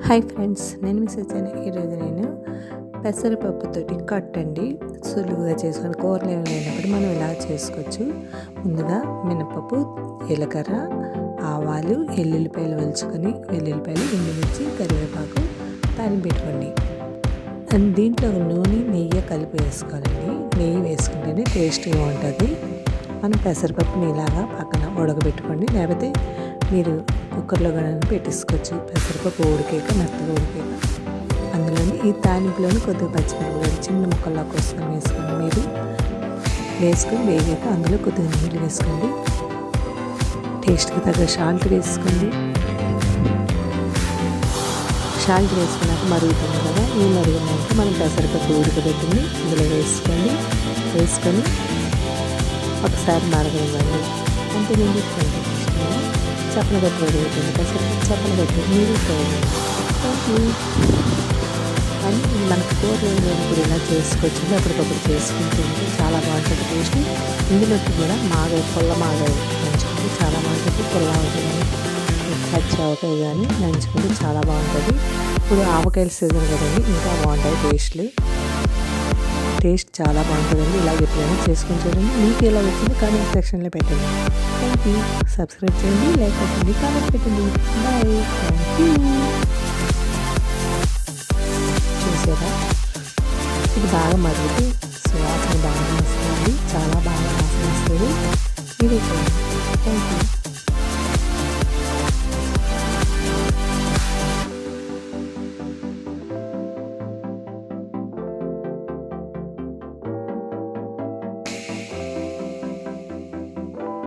Hi friends, నేను miss వచ్చాను. ఈరోజు నేను పెసరపప్పుతోటి కట్టండి సులువుగా చేసుకొని కూరలు ఏమి లేనప్పుడు మనం ఇలా చేసుకోవచ్చు. ముందుగా మినపప్పు, జీలకర్ర, ఆవాలు, ఎల్లుల్లిపాయలు వలుచుకొని వెల్లుల్లిపాయలు, ఎండుమిర్చి, కరివేపాకు తాలింపు పెట్టుకోండి. అండ్ దీంట్లో నూనె, నెయ్యి కలిపి వేసుకోవాలండి. నెయ్యి వేసుకుంటేనే టేస్ట్గా ఉంటుంది. మనం పెసరపప్పుని ఇలాగా పక్కన ఉడకబెట్టుకోండి, లేకపోతే మీరు కుక్కర్లో కూడా పెట్టేసుకోవచ్చు. పెసరపప్పు ఉడికాక మెత్తగా ఉడికాక అందులోని ఈ తాలింపులోని కొద్దిగా పచ్చిమిరపకాయలు చిన్న ముక్కల్లో కోసుకొని వేసుకోండి. మీరు వేసుకొని వేగాక అందులో కొద్దిగా నీళ్ళు వేసుకోండి. టేస్ట్కి తగ్గ సాల్ట్ వేసుకోండి. సాల్ట్ వేసుకున్నాక మరుగుతుంది కదా, ఈ మరిగినాక మనం పెసరపప్పు ఉడకబెట్టింది ఇందులో వేసుకొని ఒకసారి మరగనివ్వండి. అంటే నేను చప్పన గట్టి అడుగుతుంది. పెసరపప్పు చప్పన గట్టి నీళ్ళు పోయింది. కానీ మనకు కూరలు లేనప్పుడు ఇలా చేసుకోవచ్చు. అప్పటికప్పుడు చేసుకుంటుంది, చాలా బాగుంటుంది టేస్ట్. ఇందులోకి కూడా పొల్ల మాగాయ నంచుకుంటే చాలా బాగుంటుంది. పొల్ల అవుతుంది, పచ్చి ఆవకాయ కానీ నంచుకుంటే చాలా బాగుంటుంది. ఇప్పుడు ఆవకాయల సీజన్ కదండి, ఇంకా బాగుంటాయి టేస్ట్ చాలా బాగుంటుందండి. ఇలాగ ఎప్పుడైనా చేసుకొని చూడండి. మీకు ఎలా వచ్చింది కామెంట్ సెక్షన్లో పెట్టండి. Thank you. సబ్స్క్రైబ్ చేయండి, లైక్ పెట్టండి, కామెంట్ పెట్టండి. బాయ్. Thank you. చూసారా, ఇది బాగా మరుగుతూ సువాసన బాగా వస్తుంది. చాలా బాగా వాసన వస్తుంది. ఇది థ్యాంక్ యూ.